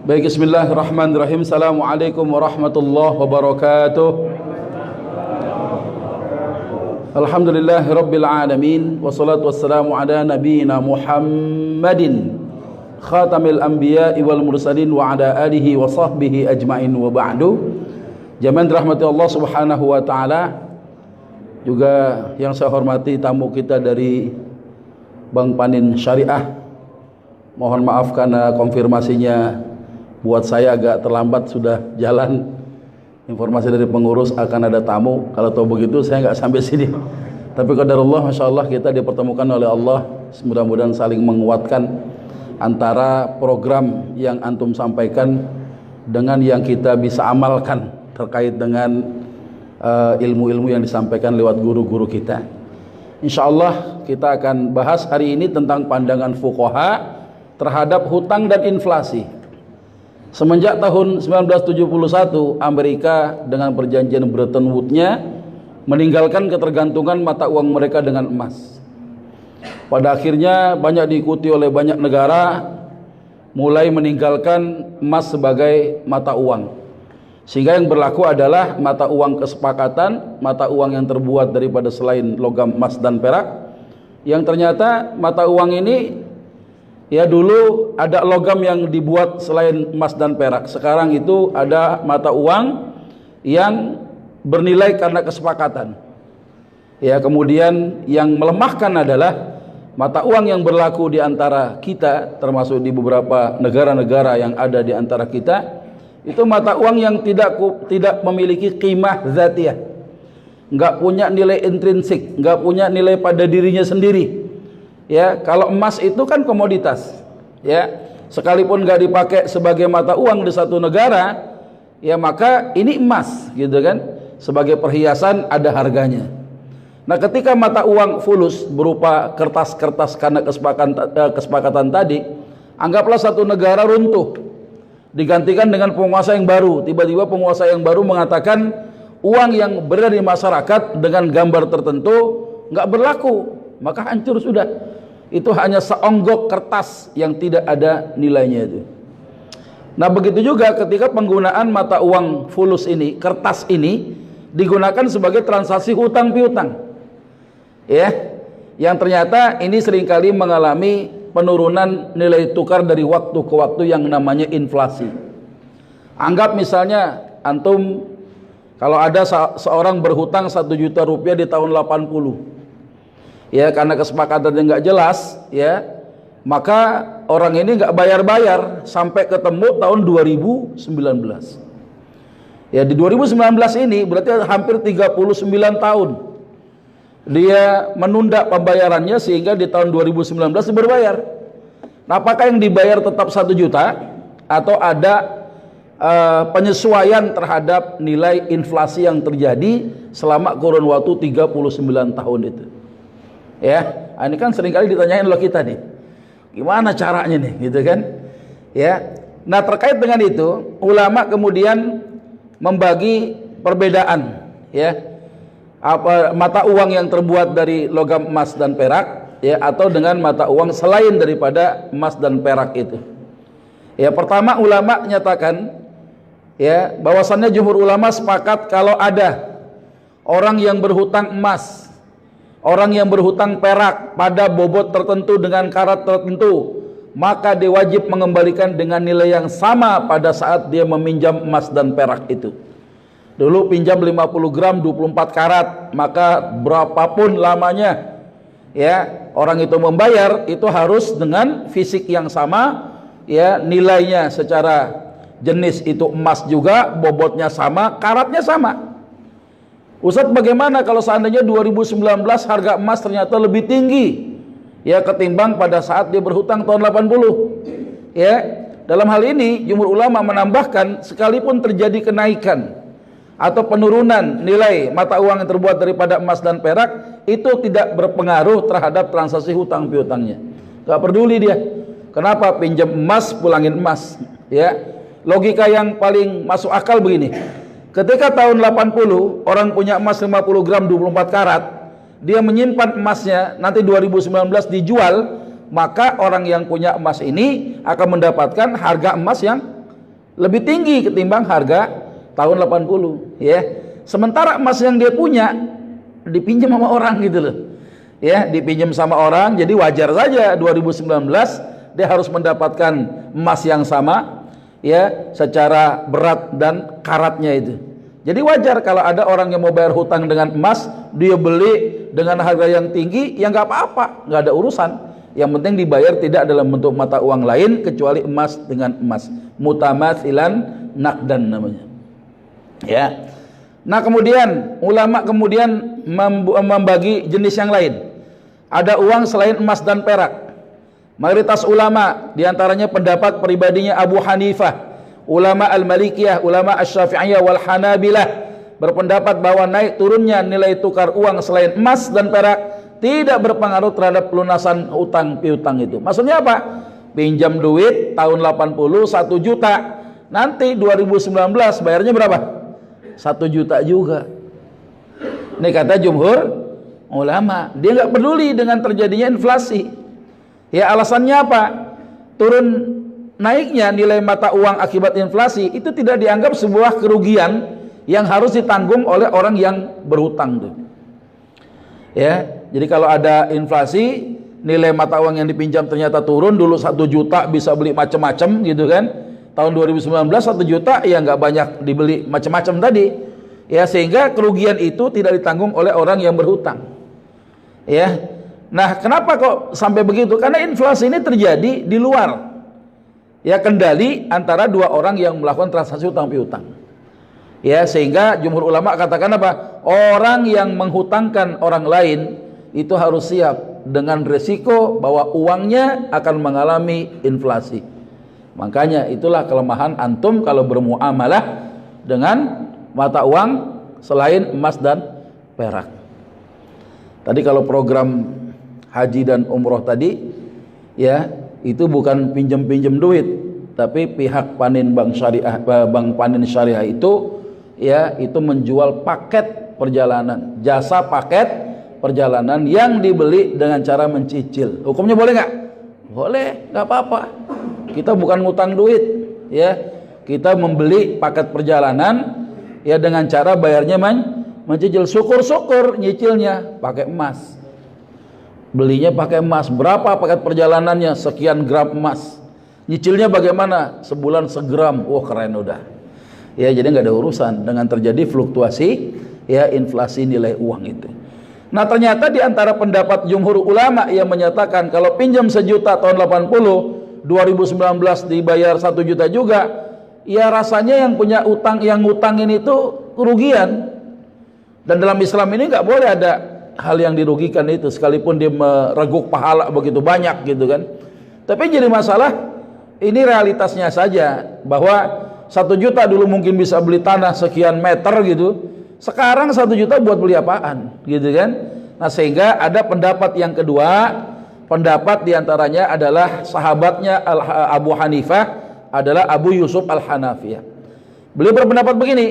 Baik, bismillahirrahmanirrahim. Assalamualaikum warahmatullahi wabarakatuh. Alhamdulillahirabbil alamin wassalatu wassalamu ala nabiyyina Muhammadin khatamil anbiya'i wal mursalin wa ala alihi wa sahbihi ajmain wa ba'du. Jamaah dirahmati Allah Subhanahu wa taala. Juga yang saya hormati tamu kita dari Bank Panin Syariah. Mohon maaf karena konfirmasinya buat saya agak terlambat, sudah jalan informasi dari pengurus akan ada tamu. Kalau tahu begitu saya nggak sampai sini, tapi qadarullah, masya Allah kita dipertemukan oleh Allah. Mudah-mudahan saling menguatkan antara program yang antum sampaikan dengan yang kita bisa amalkan terkait dengan ilmu-ilmu yang disampaikan lewat guru-guru kita. Insya Allah kita akan bahas hari ini tentang pandangan fuqaha terhadap hutang dan inflasi. Semenjak tahun 1971, Amerika dengan perjanjian Bretton Woods-nya meninggalkan ketergantungan mata uang mereka dengan emas. Pada akhirnya banyak diikuti oleh banyak negara, mulai meninggalkan emas sebagai mata uang. Sehingga yang berlaku adalah mata uang kesepakatan, mata uang yang terbuat daripada selain logam emas dan perak. Yang ternyata mata uang ini, ya dulu ada logam yang dibuat selain emas dan perak. Sekarang itu ada mata uang yang bernilai karena kesepakatan. Ya, kemudian yang melemahkan adalah mata uang yang berlaku di antara kita, termasuk di beberapa negara-negara yang ada di antara kita. Itu mata uang yang tidak memiliki qimah zatiyah, nggak punya nilai intrinsik, nggak punya nilai pada dirinya sendiri. Ya, kalau emas itu kan komoditas, ya, sekalipun nggak dipakai sebagai mata uang di satu negara, ya maka ini emas, gitu kan, sebagai perhiasan ada harganya. Nah, ketika mata uang fulus berupa kertas-kertas karena kesepakatan tadi, anggaplah satu negara runtuh, digantikan dengan penguasa yang baru. Tiba-tiba penguasa yang baru mengatakan uang yang berada di masyarakat dengan gambar tertentu nggak berlaku, maka hancur sudah. Itu hanya seonggok kertas yang tidak ada nilainya itu. Nah, begitu juga ketika penggunaan mata uang fulus ini, kertas ini digunakan sebagai transaksi hutang piutang, ya, yang ternyata ini seringkali mengalami penurunan nilai tukar dari waktu ke waktu yang namanya inflasi. Anggap misalnya antum kalau ada seorang berhutang 1 juta rupiah di tahun 80, ya, karena kesepakatannya nggak jelas, ya, maka orang ini nggak bayar-bayar sampai ketemu tahun 2019. Ya, di 2019 ini berarti hampir 39 tahun dia menunda pembayarannya sehingga di tahun 2019 berbayar. Nah, apakah yang dibayar tetap 1 juta atau ada penyesuaian terhadap nilai inflasi yang terjadi selama kurun waktu 39 tahun itu? Ya, ini kan seringkali ditanyain loh kita nih, gimana caranya nih, gitu kan? Ya, nah terkait dengan itu, ulama kemudian membagi perbedaan, ya, apa mata uang yang terbuat dari logam emas dan perak, ya, atau dengan mata uang selain daripada emas dan perak itu. Ya, pertama ulama nyatakan, ya, bahwasannya jumhur ulama sepakat kalau ada orang yang berhutang emas, orang yang berhutang perak pada bobot tertentu dengan karat tertentu, maka dia wajib mengembalikan dengan nilai yang sama pada saat dia meminjam emas dan perak itu. Dulu pinjam 50 gram 24 karat, maka berapapun lamanya, ya, orang itu membayar itu harus dengan fisik yang sama, ya, nilainya secara jenis itu emas juga, bobotnya sama, karatnya sama. Ustadz, bagaimana kalau seandainya 2019 harga emas ternyata lebih tinggi, ya, ketimbang pada saat dia berhutang tahun 80? Ya, dalam hal ini jumhur ulama menambahkan sekalipun terjadi kenaikan atau penurunan nilai mata uang yang terbuat daripada emas dan perak, itu tidak berpengaruh terhadap transaksi hutang piutangnya. Gak peduli dia. Kenapa? Pinjam emas, pulangin emas. Ya, logika yang paling masuk akal begini. Ketika tahun 80 orang punya emas 50 gram 24 karat, dia menyimpan emasnya, nanti 2019 dijual, maka orang yang punya emas ini akan mendapatkan harga emas yang lebih tinggi ketimbang harga tahun 80, ya. Sementara emas yang dia punya dipinjam sama orang gitu loh. Ya, dipinjam sama orang, jadi wajar saja 2019 dia harus mendapatkan emas yang sama, ya, secara berat dan karatnya itu. Jadi wajar kalau ada orang yang mau bayar hutang dengan emas, dia beli dengan harga yang tinggi, ya nggak apa-apa, nggak ada urusan. Yang penting dibayar tidak dalam bentuk mata uang lain kecuali emas dengan emas. Mutamatsilan naqdan namanya. Ya. Nah, kemudian ulama kemudian membagi jenis yang lain. Ada uang selain emas dan perak. Mayoritas ulama diantaranya pendapat pribadinya Abu Hanifah, ulama Al-Malikiyah, ulama Asy-Syafi'iyah wal Hanabilah berpendapat bahwa naik turunnya nilai tukar uang selain emas dan perak tidak berpengaruh terhadap pelunasan hutang piutang itu. Maksudnya apa? Pinjam duit tahun 80 1 juta, nanti 2019 bayarnya berapa? 1 juta juga. Ini kata jumhur ulama, dia nggak peduli dengan terjadinya inflasi. Ya, alasannya apa? Turun naiknya nilai mata uang akibat inflasi itu tidak dianggap sebuah kerugian yang harus ditanggung oleh orang yang berhutang tuh. Ya, jadi kalau ada inflasi, nilai mata uang yang dipinjam ternyata turun, dulu 1 juta bisa beli macam-macam gitu kan. Tahun 2019 1 juta ya nggak banyak dibeli macam-macam tadi. Ya, sehingga kerugian itu tidak ditanggung oleh orang yang berhutang. Ya. Nah, kenapa kok sampai begitu? Karena inflasi ini terjadi di luar ya kendali antara dua orang yang melakukan transaksi hutang piutang. Ya, sehingga jumhur ulama katakan apa? Orang yang menghutangkan orang lain itu harus siap dengan resiko bahwa uangnya akan mengalami inflasi. Makanya itulah kelemahan antum kalau bermuamalah dengan mata uang selain emas dan perak. Tadi kalau program haji dan umroh tadi, ya, itu bukan pinjam-pinjam duit, tapi pihak Panin Bank Syariah, Bank Panin Syariah itu, ya, itu menjual paket perjalanan, jasa paket perjalanan yang dibeli dengan cara mencicil. Hukumnya boleh nggak? Boleh, nggak apa-apa. Kita bukan ngutang duit, ya. Kita membeli paket perjalanan, ya, dengan cara bayarnya mencicil. Syukur-syukur nyicilnya pakai emas. Belinya pakai emas. Berapa paket perjalanannya? Sekian gram emas. Nyicilnya bagaimana? Sebulan segram. Wah, keren udah. Ya, jadi nggak ada urusan dengan terjadi fluktuasi, ya, inflasi nilai uang itu. Nah, ternyata di antara pendapat jumhur ulama yang menyatakan kalau pinjam 1 juta tahun 80, 2019 dibayar 1 juta juga, ya rasanya yang punya utang, yang ngutangin itu kerugian. Dan dalam Islam ini nggak boleh ada hal yang dirugikan itu, sekalipun dia mereguk pahala begitu banyak gitu kan. Tapi jadi masalah, ini realitasnya saja, bahwa 1 juta dulu mungkin bisa beli tanah sekian meter gitu, sekarang 1 juta buat beli apaan gitu kan. Nah, sehingga ada pendapat yang kedua, pendapat diantaranya adalah sahabatnya Abu Hanifah, adalah Abu Yusuf Al-Hanafiyah. Beliau berpendapat begini,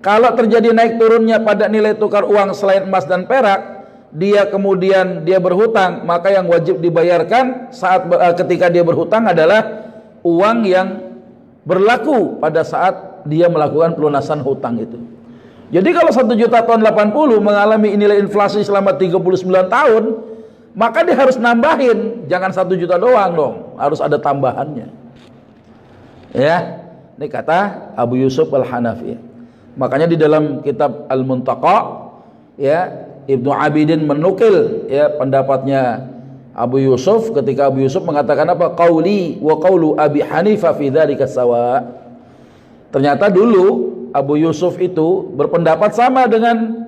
kalau terjadi naik turunnya pada nilai tukar uang selain emas dan perak, dia kemudian dia berhutang, maka yang wajib dibayarkan saat ketika dia berhutang adalah uang yang berlaku pada saat dia melakukan pelunasan hutang itu. Jadi kalau 1 juta tahun 80 mengalami nilai inflasi selama 39 tahun, maka dia harus nambahin, jangan 1 juta doang dong, harus ada tambahannya. Ya, ini kata Abu Yusuf Al-Hanafi. Makanya di dalam kitab Al-Muntaqa, ya, Ibnu Abidin menukil, ya, pendapatnya Abu Yusuf ketika Abu Yusuf mengatakan apa? Qauli wa qaulu Abi Hanifah fi dzalika sawa. Ternyata dulu Abu Yusuf itu berpendapat sama dengan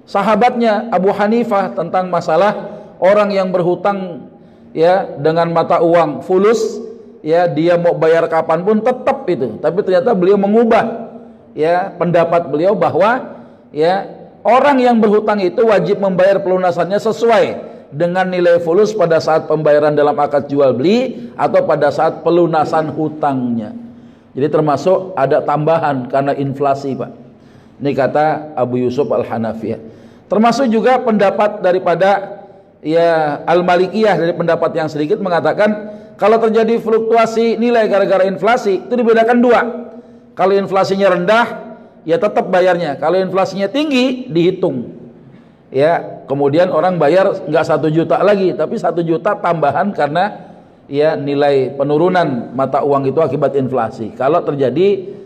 sahabatnya Abu Hanifah tentang masalah orang yang berhutang, ya, dengan mata uang fulus, ya, dia mau bayar kapan pun tetap itu. Tapi ternyata beliau mengubah, ya, pendapat beliau bahwa, ya, orang yang berhutang itu wajib membayar pelunasannya sesuai dengan nilai fulus pada saat pembayaran dalam akad jual beli atau pada saat pelunasan hutangnya. Jadi termasuk ada tambahan karena inflasi, Pak. Ini kata Abu Yusuf Al-Hanafiyah. Termasuk juga pendapat daripada, ya, Al-Malikiyah, dari pendapat yang sedikit mengatakan kalau terjadi fluktuasi nilai gara-gara inflasi itu dibedakan dua. Kalau inflasinya rendah, ya tetap bayarnya. Kalau inflasinya tinggi, dihitung. Ya, kemudian orang bayar nggak 1 juta lagi, tapi 1 juta tambahan karena ya nilai penurunan mata uang itu akibat inflasi. Kalau terjadi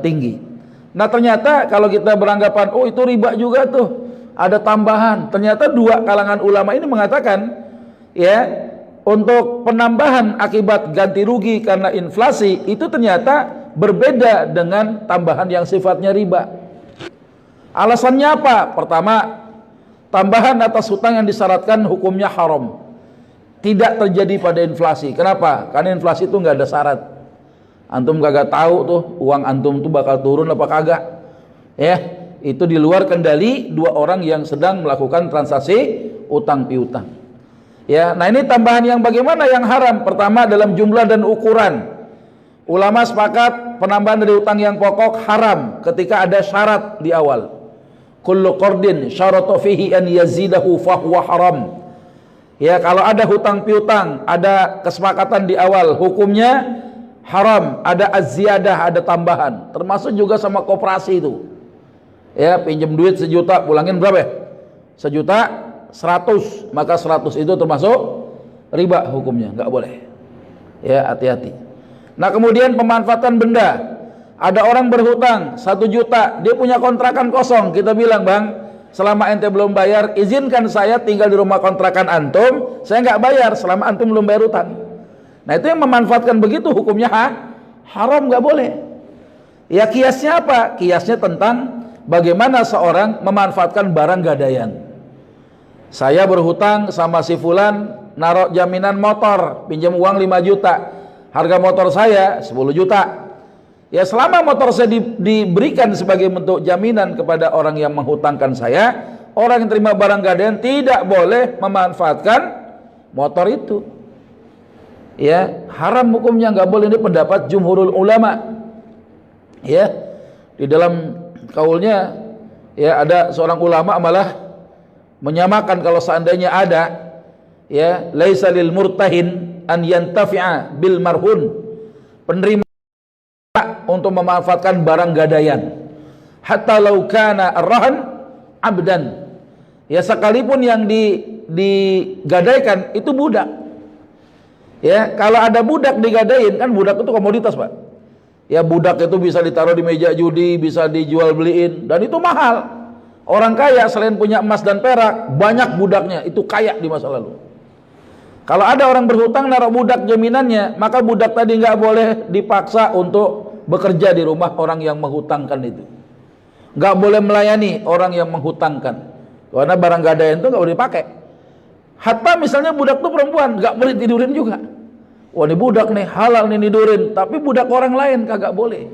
tinggi. Nah ternyata kalau kita beranggapan, oh itu riba juga tuh, ada tambahan. Ternyata dua kalangan ulama ini mengatakan, ya untuk penambahan akibat ganti rugi karena inflasi itu ternyata berbeda dengan tambahan yang sifatnya riba. Alasannya apa? Pertama, tambahan atas hutang yang disyaratkan hukumnya haram, tidak terjadi pada inflasi. Kenapa? Karena inflasi itu nggak ada syarat. Antum kagak tahu tuh uang antum tuh bakal turun apa kagak. Ya, itu di luar kendali dua orang yang sedang melakukan transaksi utang piutang. Ya, nah ini tambahan yang bagaimana yang haram? Pertama dalam jumlah dan ukuran. Ulama sepakat penambahan dari utang yang pokok haram ketika ada syarat di awal. Kullu qardin syarata fihi an yazidahu fahuwa haram. Ya, kalau ada hutang piutang, ada kesepakatan di awal, hukumnya haram. Ada az-ziyadah, ada tambahan. Termasuk juga sama koperasi itu. Ya, pinjam duit 1 juta, pulangin berapa? 1 juta 100, maka 100 itu termasuk riba hukumnya, nggak boleh. Ya, hati-hati. Nah kemudian pemanfaatan benda. Ada orang berhutang 1 juta, dia punya kontrakan kosong. Kita bilang, bang, selama ente belum bayar, izinkan saya tinggal di rumah kontrakan antum, saya nggak bayar selama antum belum bayar hutang. Nah itu yang memanfaatkan begitu hukumnya haram, nggak boleh. Ya kiasnya apa? Kiasnya tentang bagaimana seorang memanfaatkan barang gadaian. Saya berhutang sama si fulan, naruh jaminan motor, pinjam uang 5 juta. Harga motor saya 10 juta. Ya selama motor saya diberikan sebagai bentuk jaminan kepada orang yang menghutangkan saya, orang yang terima barang gadaian tidak boleh memanfaatkan motor itu. Ya, haram hukumnya, nggak boleh. Ini pendapat jumhurul ulama. Ya, di dalam kaulnya ya ada seorang ulama malah menyamakan kalau seandainya ada ya laisa lil murtahin an yantafi'a bil marhun, penerima untuk memanfaatkan barang gadaian hatta law kana ar-rahan abdan, ya sekalipun yang digadaikan itu budak. Ya, kalau ada budak digadain, kan budak itu komoditas, Pak. Ya, budak itu bisa ditaruh di meja judi, bisa dijual beliin, dan itu mahal. Orang kaya selain punya emas dan perak, banyak budaknya, itu kaya di masa lalu. Kalau ada orang berhutang naruh budak jaminannya, maka budak tadi nggak boleh dipaksa untuk bekerja di rumah orang yang menghutangkan itu. Nggak boleh melayani orang yang menghutangkan, karena barang gadaian itu nggak boleh dipakai. Hatta misalnya budak itu perempuan, nggak boleh tidurin juga. Wah ini budak nih, halal nih nidurin, tapi budak orang lain kagak boleh.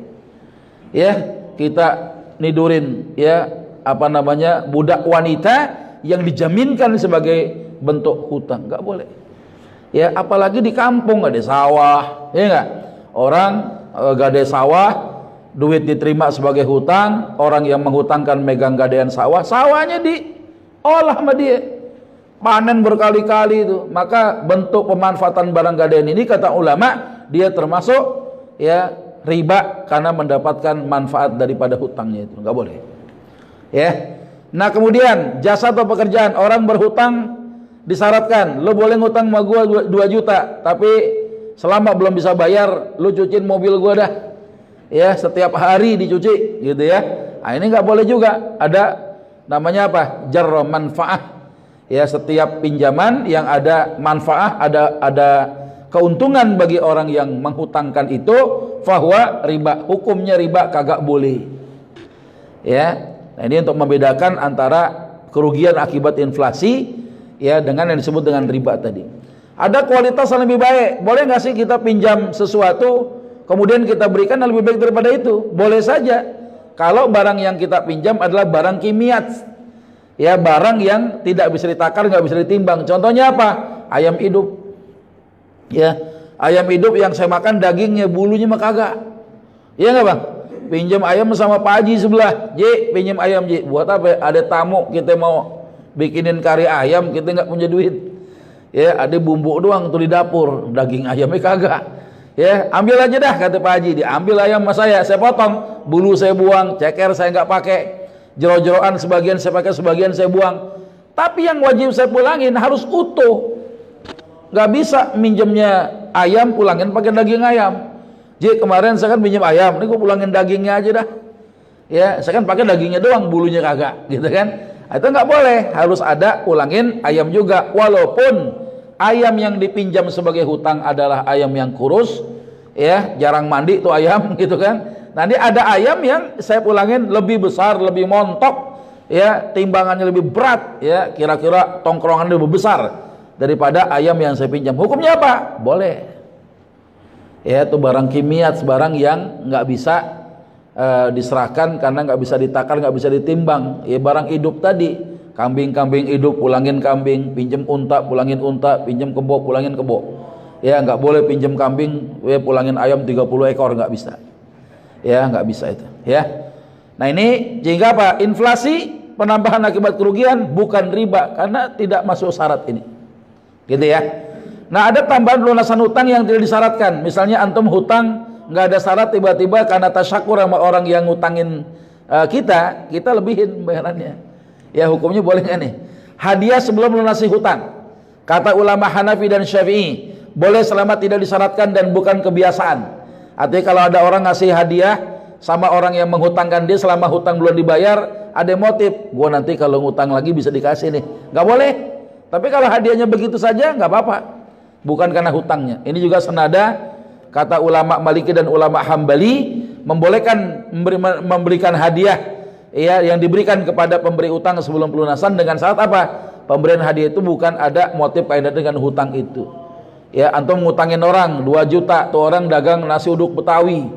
Ya, kita nidurin ya apa namanya budak wanita yang dijaminkan sebagai bentuk hutang, nggak boleh. Ya, apalagi di kampung ada sawah, ya nggak? Orang gadai sawah, duit diterima sebagai hutang, orang yang menghutangkan megang gadaian sawah, sawahnya diolah sama dia. Panen berkali-kali itu, maka bentuk pemanfaatan barang gadaian ini kata ulama dia termasuk ya riba karena mendapatkan manfaat daripada hutangnya itu, nggak boleh. Ya, nah kemudian jasa atau pekerjaan, orang berhutang disyaratkan, lo boleh ngutang sama gua 2 juta, tapi selama belum bisa bayar, lo cuciin mobil gua dah. Ya, setiap hari dicuci, gitu ya. Nah ini nggak boleh juga, ada namanya apa? Jarra manfaah. Ya, setiap pinjaman yang ada manfaat, ada keuntungan bagi orang yang menghutangkan itu, fahuwa riba, hukumnya riba, kagak boleh. Ya, nah ini untuk membedakan antara kerugian akibat inflasi ya dengan yang disebut dengan riba tadi. Ada kualitas yang lebih baik, boleh nggak sih kita pinjam sesuatu kemudian kita berikan yang lebih baik daripada itu? Boleh saja, kalau barang yang kita pinjam adalah barang kimiat. Ya, barang yang tidak bisa ditakar, nggak bisa ditimbang. Contohnya apa? Ayam hidup. Ya, ayam hidup yang saya makan dagingnya, bulunya mah kagak. Iya nggak bang? Pinjam ayam sama Pak Haji sebelah. Ji, pinjam ayam Ji. Buat apa? Ada tamu, kita mau bikinin kari ayam, kita nggak punya duit. Ya, ada bumbu doang tuh di dapur, daging ayamnya kagak. Ya, ambil aja dah kata Pak Haji, diambil ayam sama saya potong, bulu saya buang, ceker saya nggak pakai, jero-jeroan sebagian saya pakai, sebagian saya buang. Tapi yang wajib saya pulangin harus utuh. Nggak bisa minjemnya ayam pulangin pakai daging ayam. Jadi kemarin saya kan minjem ayam, ini gue pulangin dagingnya aja dah. Ya, saya kan pakai dagingnya doang, bulunya kagak, gitu kan? Itu nggak boleh, harus ada pulangin ayam juga, walaupun ayam yang dipinjam sebagai hutang adalah ayam yang kurus, ya, jarang mandi tuh ayam, gitu kan. Nanti ada ayam yang saya pulangin lebih besar, lebih montok, ya, timbangannya lebih berat, ya, kira-kira tongkrongan lebih besar daripada ayam yang saya pinjam. Hukumnya apa? Boleh. Ya, itu barang kimia, barang yang nggak bisa diserahkan karena nggak bisa ditakar, nggak bisa ditimbang. Ya, barang hidup tadi, kambing hidup, pulangin kambing, pinjam unta, pulangin unta, pinjam kebo, pulangin kebo. Ya, nggak boleh pinjam kambing, ya, pulangin ayam 30 ekor, nggak bisa. Ya, nggak bisa itu. Ya. Nah, ini sehingga apa? Inflasi, penambahan akibat kerugian, bukan riba karena tidak masuk syarat ini. Gitu ya. Nah, ada tambahan pelunasan hutang yang tidak disyaratkan. Misalnya antum hutang nggak ada syarat, tiba-tiba karena tasyakur sama orang yang ngutangin kita lebihin bayarannya. Ya, hukumnya boleh nggak nih? Hadiah sebelum melunasi hutang. Kata ulama Hanafi dan Syafi'i, boleh selama tidak disyaratkan dan bukan kebiasaan. Artinya kalau ada orang ngasih hadiah sama orang yang menghutangkan dia selama hutang belum dibayar, ada motif, gua nanti kalau ngutang lagi bisa dikasih nih. Nggak boleh. Tapi kalau hadiahnya begitu saja nggak apa-apa. Bukan karena hutangnya. Ini juga senada kata ulama Maliki dan ulama Hambali, membolehkan memberikan hadiah, ya, yang diberikan kepada pemberi utang sebelum pelunasan dengan syarat apa? Pemberian hadiah itu bukan ada motif kaitan dengan hutang itu. Ya, antum ngutangin orang 2 juta, tuh orang dagang nasi uduk Betawi,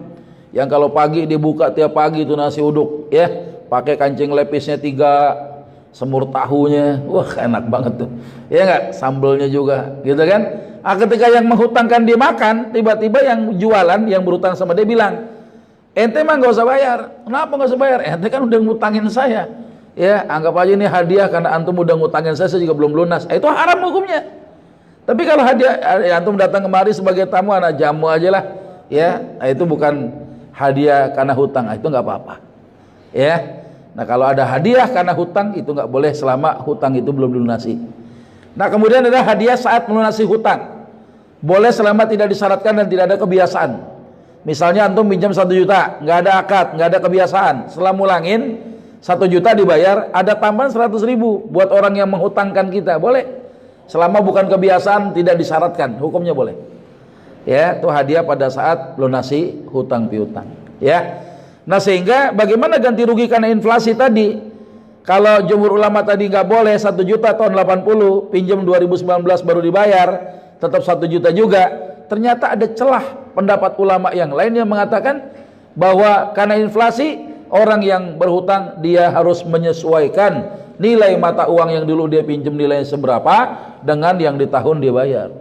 yang kalau pagi dibuka tiap pagi itu nasi uduk, ya, pakai kancing lepisnya 3, semur tahunya, wah enak banget tuh, ya nggak, sambelnya juga, gitu kan. Ketika yang menghutangkan dia makan, tiba-tiba yang jualan, yang berutang sama dia bilang, ente mah nggak usah bayar. Kenapa nggak usah bayar? Ente kan udah ngutangin saya. Ya, anggap aja ini hadiah karena antum udah ngutangin saya juga belum lunas. Itu haram hukumnya. Tapi kalau hadiah, antum datang kemari sebagai tamu, anak jamu aja lah, ya, itu bukan hadiah karena hutang, itu nggak apa-apa. Ya, nah kalau ada hadiah karena hutang itu nggak boleh selama hutang itu belum dilunasi. Nah, kemudian ada hadiah saat melunasi hutang. Boleh selama tidak disyaratkan dan tidak ada kebiasaan. Misalnya antum pinjam 1 juta, nggak ada akad, nggak ada kebiasaan. Setelah mulangin 1 juta dibayar, ada tambahan 100.000 buat orang yang menghutangkan kita, boleh. Selama bukan kebiasaan, tidak disyaratkan, hukumnya boleh. Ya, itu hadiah pada saat lunasi hutang piutang. Ya. Nah, sehingga bagaimana ganti rugi karena inflasi tadi? Kalau jumhur ulama tadi nggak boleh 1 juta tahun 80, pinjam 2019 baru dibayar, tetap 1 juta juga. Ternyata ada celah pendapat ulama yang lain yang mengatakan bahwa karena inflasi, orang yang berhutang dia harus menyesuaikan nilai mata uang yang dulu dia pinjam nilainya seberapa dengan yang di tahun dia bayar.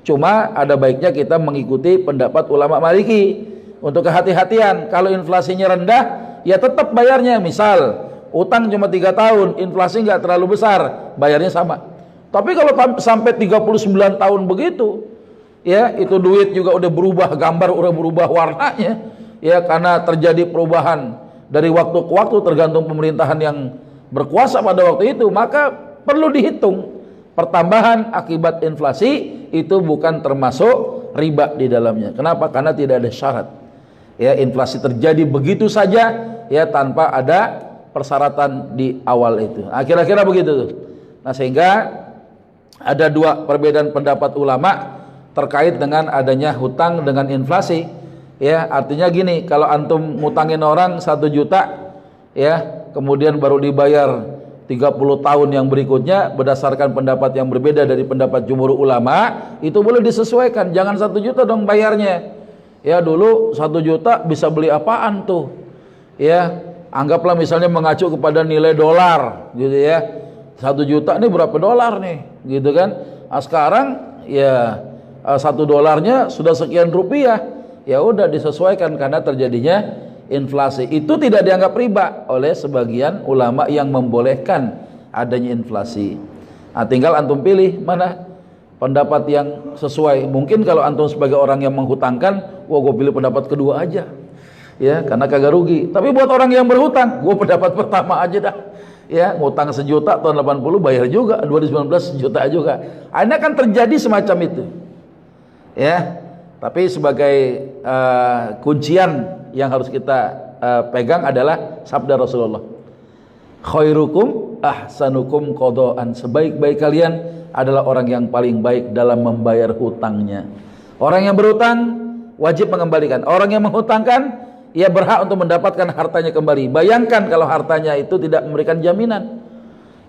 Cuma ada baiknya kita mengikuti pendapat ulama Maliki untuk kehati-hatian. Kalau inflasinya rendah, ya tetap bayarnya. Misal utang cuma 3 tahun, inflasi nggak terlalu besar, bayarnya sama. Tapi kalau sampai 39 tahun begitu, ya, itu duit juga udah berubah, gambar udah berubah warnanya, ya, karena terjadi perubahan dari waktu ke waktu tergantung pemerintahan yang berkuasa pada waktu itu, maka perlu dihitung pertambahan akibat inflasi itu bukan termasuk riba di dalamnya. Kenapa? Karena tidak ada syarat. Ya, inflasi terjadi begitu saja, ya, tanpa ada persyaratan di awal itu. Nah, kira-kira begitu tuh. Nah, sehingga ada 2 perbedaan pendapat ulama terkait dengan adanya hutang dengan inflasi. Ya, artinya gini, kalau antum ngutangin orang 1 juta, ya, kemudian baru dibayar 30 tahun yang berikutnya berdasarkan pendapat yang berbeda dari pendapat jumhur ulama, itu boleh disesuaikan. Jangan 1 juta dong bayarnya. Ya, dulu 1 juta bisa beli apaan tuh? Ya, anggaplah misalnya mengacu kepada nilai dolar, gitu ya. 1 juta ini berapa dolar nih, gitu kan? Nah, sekarang ya 1 dolarnya sudah sekian rupiah. Ya udah disesuaikan karena terjadinya inflasi. Itu tidak dianggap riba oleh sebagian ulama yang membolehkan adanya inflasi. Nah, tinggal antum pilih mana pendapat yang sesuai. Mungkin kalau antum sebagai orang yang menghutangkan, wah gue pilih pendapat kedua aja, ya, karena kagak rugi. Tapi buat orang yang berhutang, gue pendapat pertama aja dah, ya, ngutang 1 juta tahun 80 bayar juga 2019 1 juta juga. Akhirnya kan terjadi semacam itu, ya. Tapi sebagai kuncian yang harus kita pegang adalah sabda Rasulullah, khairukum ahsanukum qadaan, sebaik-baik kalian adalah orang yang paling baik dalam membayar hutangnya. Orang yang berhutang wajib mengembalikan. Orang yang menghutangkan, ia berhak untuk mendapatkan hartanya kembali. Bayangkan kalau hartanya itu tidak memberikan jaminan.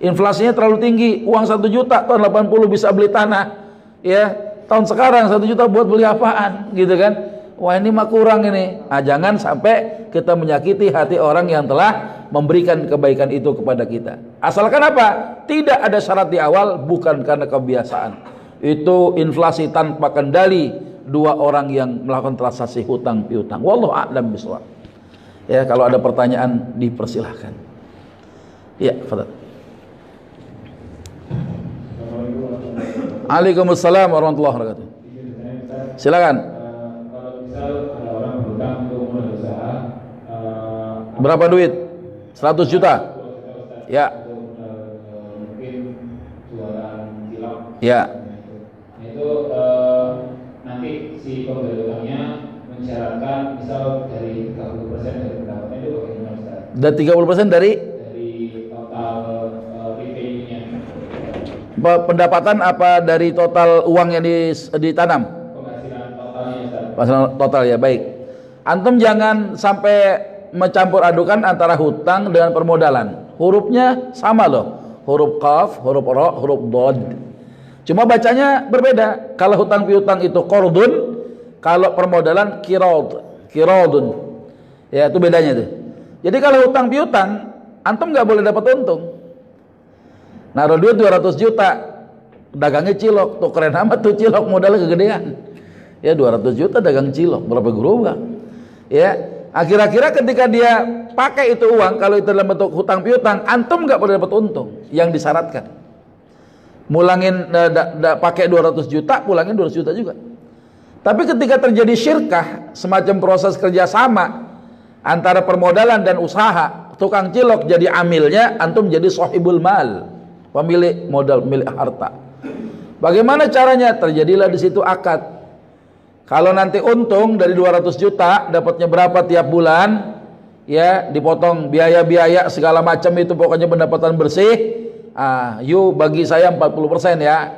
Inflasinya terlalu tinggi, uang 1 juta tahun 80 bisa beli tanah, ya. Tahun sekarang 1 juta buat beli apaan, gitu kan? Wah, ini mah kurang ini. Jangan sampai kita menyakiti hati orang yang telah memberikan kebaikan itu kepada kita. Asalkan apa? Tidak ada syarat di awal, bukan karena kebiasaan. Itu inflasi tanpa kendali, 2 orang yang melakukan transaksi hutang piutang. Wallahu a'lam bishawab. Ya, kalau ada pertanyaan dipersilahkan. Ya, fadhal. Waalaikumsalam warahmatullahi wabarakatuh. Silakan. Berapa duit? 100 juta? Ya. Mungkin jualan cilok. Ya. Itu nanti si pemberi utangnya mensyaratkan misal dari 30% dari pendapatnya itu bagaimana Ustaz? Dan 30% dari total PP-nya. Pendapatan apa dari total uang yang ditanam? Penghasilan totalnya Ustaz. Penghasilan total, ya, baik. Antum jangan sampai mencampur adukan antara hutang dengan permodalan. Hurufnya sama loh, huruf qaf, huruf ra, huruf dod. Cuma bacanya berbeda. Kalau hutang piutang itu qardun, kalau permodalan qiradun. Ya, itu bedanya tuh. Jadi kalau hutang piutang, antum nggak boleh dapat untung. Naruh duit 200 juta, dagangnya cilok, tuh keren amat tuh cilok, modalnya kegedean. Ya, 200 juta dagang cilok, berapa gerobak? Ya, akhir-akhirnya ketika dia pakai itu uang, kalau itu dalam bentuk hutang piutang, antum nggak boleh dapat untung yang disyaratkan. Mulangin pakai 200 juta, pulangin 200 juta juga. Tapi ketika terjadi syirkah, semacam proses kerjasama antara permodalan dan usaha, tukang cilok jadi amilnya, antum jadi sahibul mal, pemilik modal, pemilik harta. Bagaimana caranya? Terjadilah di situ akad. Kalau nanti untung dari 200 juta, dapatnya berapa tiap bulan, ya, dipotong biaya-biaya segala macam itu, pokoknya pendapatan bersih. Yuk bagi saya 40% ya,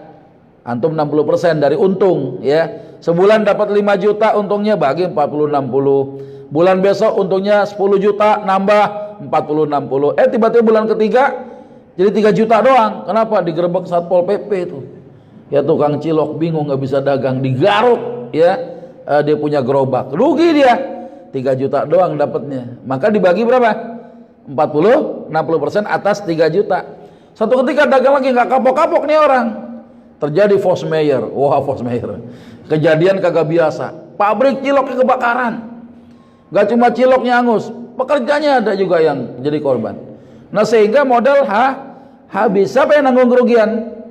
antum 60% dari untung, ya. Sebulan dapat 5 juta untungnya, bagi 40-60. Bulan besok untungnya 10 juta, nambah 40-60. Tiba-tiba bulan ketiga jadi 3 juta doang. Kenapa? Digerebek Satpol PP itu. Ya, tukang cilok bingung nggak bisa dagang, digaruk, ya. Dia punya gerobak, rugi dia, 3 juta doang dapatnya. Maka dibagi berapa? 40-60% atas 3 juta. Satu ketika dagang lagi nggak kapok-kapok nih orang, terjadi force majeure. Wah, force majeure, kejadian kagak biasa, pabrik ciloknya kebakaran. Gak cuma ciloknya hangus, pekerjanya ada juga yang jadi korban. Nah, sehingga modal habis. Siapa yang nanggung kerugian?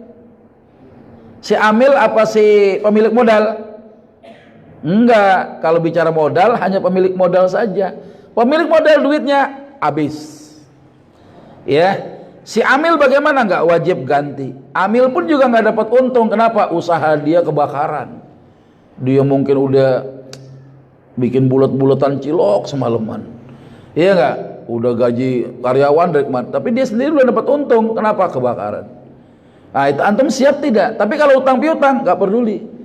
Si amil apa si pemilik modal? Enggak, kalau bicara modal hanya pemilik modal saja. Pemilik modal duitnya habis. Ya, si amil bagaimana? Enggak wajib ganti. Amil pun juga enggak dapat untung. Kenapa? Usaha dia kebakaran. Dia mungkin udah bikin bulat-bulatan cilok semalaman. Iya enggak? Udah gaji karyawan dari kemarin, tapi dia sendiri belum dapat untung. Kenapa? Kebakaran. Nah, itu antum siap tidak? Tapi kalau utang piutang enggak peduli.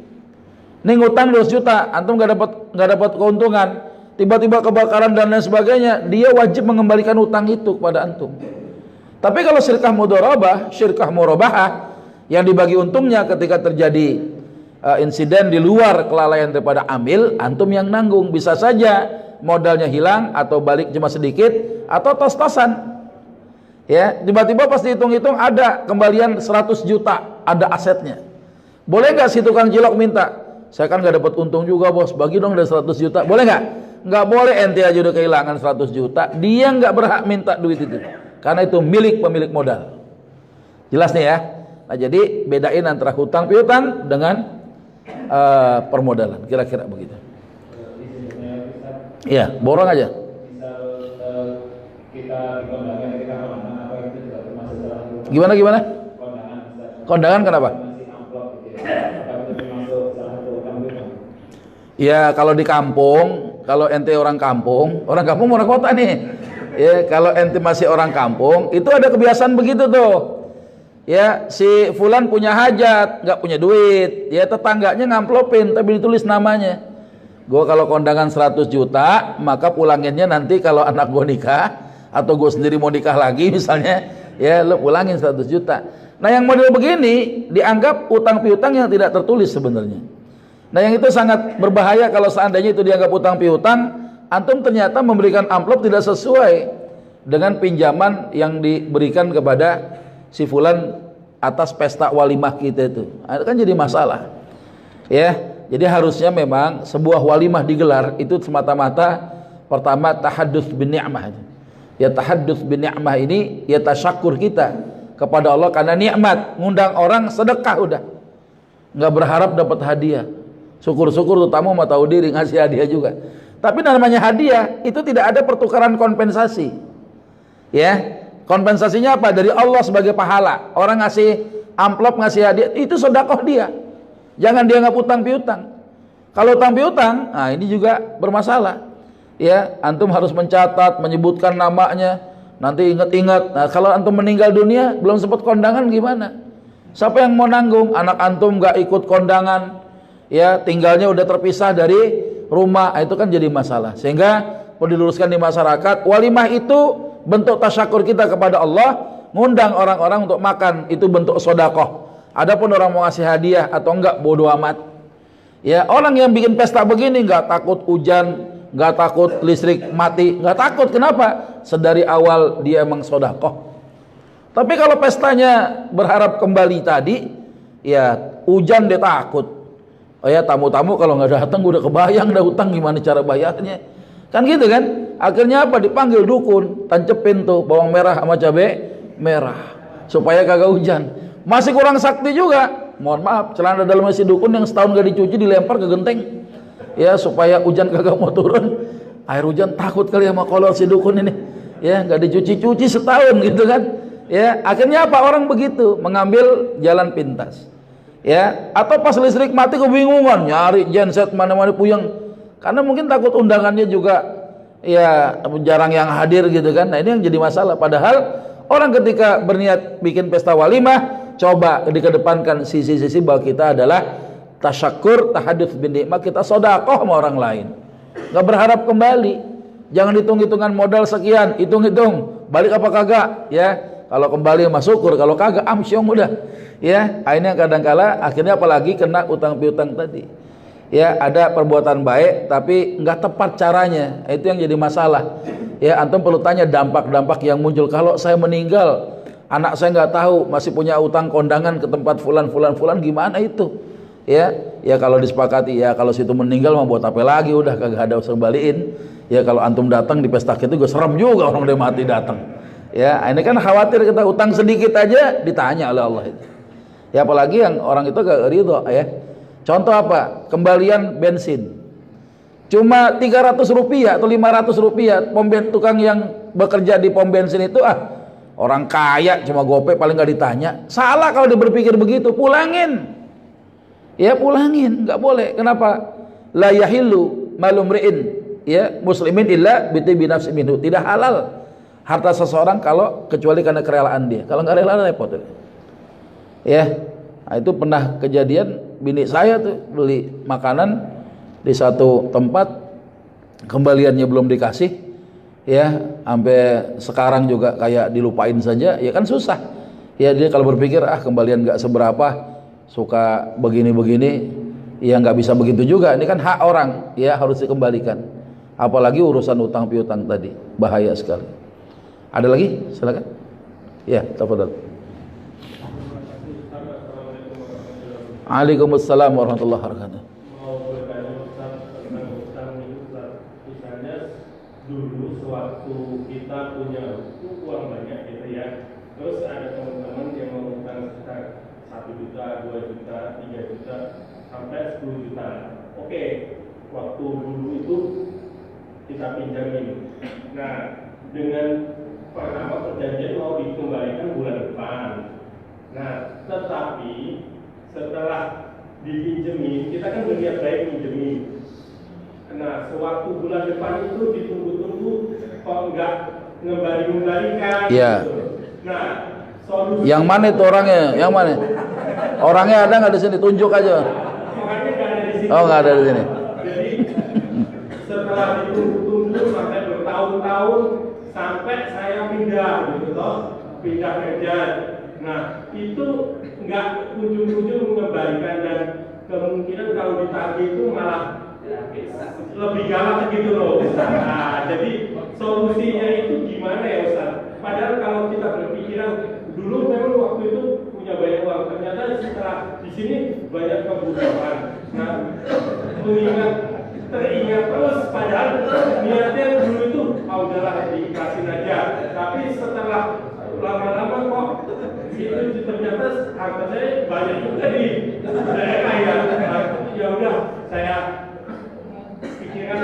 Nih ngutang 200 juta, antum nggak dapat keuntungan, tiba-tiba kebakaran dan lain sebagainya, dia wajib mengembalikan utang itu kepada antum. Tapi kalau syirkah mudharabah, syirkah murabahah, yang dibagi untungnya ketika terjadi insiden di luar kelalaian daripada amil, antum yang nanggung. Bisa saja modalnya hilang atau balik cuma sedikit atau tos-tosan. Ya, tiba-tiba pas dihitung-hitung ada kembalian 100 juta, ada asetnya. Boleh nggak si tukang cilok minta? Saya kan nggak dapat untung juga bos, bagi dong dari 100 juta, boleh nggak? Nggak boleh, ente aja udah kehilangan 100 juta, dia nggak berhak minta duit itu, karena itu milik pemilik modal. Jelas nih ya. Nah, jadi bedain antara hutang piutang dengan permodalan, kira-kira begitu. Iya, borong aja. Misal kita dikondangan, kita kondangan apa itu juga termasuk salah satu Gimana? kondangan. Kondangan kenapa? Masih amplop gitu ya. Apa itu termasuk salah satu utang piutang? Ya kalau di kampung, kalau ente orang kampung orang kota nih. Ya kalau ente masih orang kampung, itu ada kebiasaan begitu tuh. Ya si fulan punya hajat, nggak punya duit, ya tetangganya ngamplopin tapi ditulis namanya. Gue kalau kondangan 100 juta, maka pulanginnya nanti kalau anak gue nikah atau gue sendiri mau nikah lagi misalnya, ya lo pulangin 100 juta. Nah yang model begini dianggap utang piutang yang tidak tertulis sebenarnya. Nah yang itu sangat berbahaya kalau seandainya itu dianggap utang piutang, antum ternyata memberikan amplop tidak sesuai dengan pinjaman yang diberikan kepada si fulan atas pesta walimah kita itu. Nah, itu kan jadi masalah. Ya, jadi harusnya memang sebuah walimah digelar itu semata-mata pertama tahadduts bin ni'mah. Ya tahadduts bin ni'mah ini ya tasyakur kita kepada Allah karena nikmat, ngundang orang sedekah udah. Nggak berharap dapat hadiah. Syukur-syukur terutama mau tahu diri ngasih hadiah juga. Tapi namanya hadiah itu tidak ada pertukaran kompensasi. Ya, kompensasinya apa? Dari Allah sebagai pahala. Orang ngasih amplop, ngasih hadiah, itu sedekah dia. Jangan dianggap utang piutang. Kalau utang piutang, nah ini juga bermasalah. Ya, antum harus mencatat, menyebutkan namanya, nanti ingat-ingat. Nah, kalau antum meninggal dunia belum sempat kondangan gimana? Siapa yang mau nanggung? Anak antum nggak ikut kondangan, ya tinggalnya udah terpisah dari rumah, itu kan jadi masalah. Sehingga perlu diluruskan di masyarakat, walimah itu bentuk tasyakur kita kepada Allah, ngundang orang-orang untuk makan, itu bentuk sedekah. Adapun orang mau ngasih hadiah atau enggak bodo amat. Ya, orang yang bikin pesta begini enggak takut hujan, enggak takut listrik mati, enggak takut. Kenapa? Sedari awal dia emang sedekah. Tapi kalau pestanya berharap kembali tadi, ya hujan dia takut. Oh ya, tamu-tamu kalau nggak datang udah kebayang dah utang gimana cara bayarnya. Kan gitu kan? Akhirnya apa? Dipanggil dukun, tancepin tuh bawang merah sama cabai merah supaya kagak hujan. Masih kurang sakti juga. Mohon maaf, celana dalam si dukun yang setahun gak dicuci dilempar ke genteng. Ya, supaya hujan kagak mau turun. Air hujan takut kali sama kolor si dukun ini. Ya, nggak dicuci-cuci setahun gitu kan. Ya, akhirnya apa? Orang begitu, mengambil jalan pintas. Ya, atau pas listrik mati kebingungan nyari genset mana-mana puyeng karena mungkin takut undangannya juga ya jarang yang hadir gitu kan. Nah ini yang jadi masalah, padahal orang ketika berniat bikin pesta walimah coba dikedepankan sisi-sisi bahwa kita adalah tasyakur, tahadduts bin nikmah, kita sedekah sama orang lain, nggak berharap kembali. Jangan hitung-hitungan modal sekian, hitung-hitung balik apa kagak ya. Kalau kembali mah syukur, kalau kagak amsyong udah. Ya, akhirnya kadang-kala akhirnya apalagi kena utang piutang tadi. Ya, ada perbuatan baik tapi nggak tepat caranya. Itu yang jadi masalah. Ya, antum perlu tanya dampak-dampak yang muncul kalau saya meninggal, anak saya nggak tahu masih punya utang kondangan ke tempat fulan gimana itu? Ya, ya kalau disepakati ya kalau situ meninggal mau buat apa lagi, udah kagak ada usah balikin. Ya kalau antum datang di pesta itu gue serem juga orang udah mati datang. Ya, ini kan khawatir kita utang sedikit aja ditanya oleh Allah itu. Ya apalagi yang orang itu gak ridho ya. Contoh apa? Kembalian bensin. Cuma 300 rupiah atau 500 rupiah. Tukang yang bekerja di pom bensin itu orang kaya cuma gope paling gak ditanya. Salah kalau dia berpikir begitu, pulangin. Ya pulangin, gak boleh. Kenapa? La yahillu malumri'in ya muslimin illa bi nafsi minhu. Tidak halal harta seseorang kalau kecuali karena kerelaan dia. Kalau nggak rela repot. Ya, nah itu pernah kejadian bini saya tuh beli makanan di satu tempat, kembaliannya belum dikasih, ya sampai sekarang juga kayak dilupain saja, ya kan susah. Ya dia kalau berpikir kembalian nggak seberapa, suka begini-begini, ya nggak bisa begitu juga. Ini kan hak orang, ya harus dikembalikan. Apalagi urusan utang piutang tadi, bahaya sekali. Ada lagi? Silakan. Ya, tafadhol. Waalaikumsalam warahmatullahi wabarakatuh. Mau bertanya Ustaz tentang utang itu, Ustaz. Misalnya dulu sewaktu kita punya uang banyak gitu ya, terus ada teman-teman yang mau utang kita, 1 juta, 2 juta, 3 juta, sampai 10 juta. Oke, waktu dulu itu kita pinjamin. Nah, dengan perjanjian mau dikembalikan bulan depan. Nah, tetapi setelah dipinjemin, kita kan berniat baik pinjemin. Nah, sewaktu bulan depan itu ditunggu-tunggu kok enggak ngembalikan. Iya. Gitu. Nah, solusi Yang mana itu orangnya? Yang mana? Orangnya ada nggak di sini? Tunjuk aja. orangnya nggak ada di sini. Oh, nggak ada di sini. Jadi setelah ditunggu-tunggu sampai bertahun-tahun sampai saya pindah gitu loh, pindah kerja. Nah, itu nggak ujung-ujung mengembalikan dan kemungkinan kalau ditagih itu malah lebih galak gitu loh. Nah, jadi solusinya itu gimana ya Ustaz? Padahal kalau kita berpikiran dulu memang waktu itu punya banyak uang, ternyata setelah di sini banyak kebutuhan. Nah, teringat terus padahal niatnya dulu itu udahlah diikhlasin aja. Tapi setelah lama-lama kok itu ternyata harta saya banyak juga di daerah ya. Ya udah saya pikiran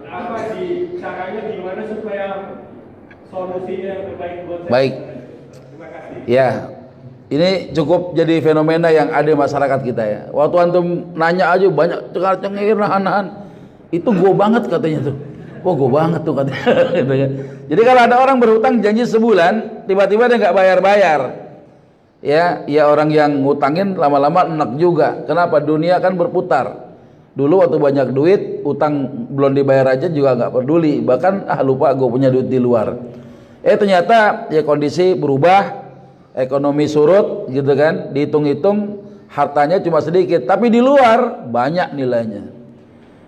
apa di caranya gimana supaya solusinya yang terbaik buat saya. Baik. Terima kasih. Ya, ini cukup jadi fenomena yang ada di masyarakat kita ya. Waktu antum nanya aja banyak cengar-cengir nahan-nahan. Itu go banget katanya tuh. Kok go banget tuh katanya. Jadi kalau ada orang berhutang janji sebulan, tiba-tiba dia nggak bayar-bayar. Ya orang yang ngutangin lama-lama enak juga. Kenapa? Dunia kan berputar. Dulu waktu banyak duit, utang belum dibayar aja juga nggak peduli. Bahkan lupa gue punya duit di luar. Ternyata ya kondisi berubah, ekonomi surut gitu kan. Dihitung-hitung hartanya cuma sedikit, tapi di luar banyak nilainya.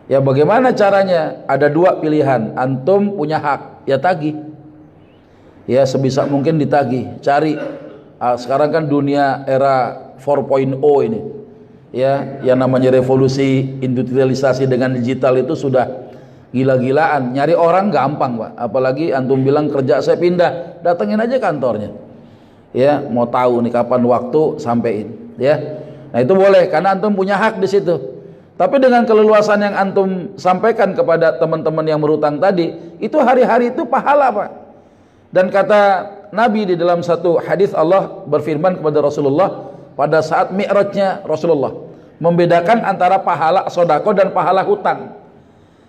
Ya bagaimana caranya? Ada dua pilihan. Antum punya hak, ya tagih. Ya sebisa mungkin ditagih. Cari. Sekarang kan dunia era 4.0 ini. Ya, yang namanya revolusi industrialisasi dengan digital itu sudah gila-gilaan. Nyari orang gampang, Pak. Apalagi antum bilang kerja saya pindah, datengin aja kantornya. Ya, mau tahu nih kapan waktu sampein, ya. Nah, itu boleh karena antum punya hak di situ. Tapi dengan keleluasan yang antum sampaikan kepada teman-teman yang berutang tadi, itu hari-hari itu pahala, Pak. Dan kata Nabi di dalam satu hadis, Allah berfirman kepada Rasulullah pada saat mi'rajnya Rasulullah, membedakan antara pahala sodako dan pahala hutang.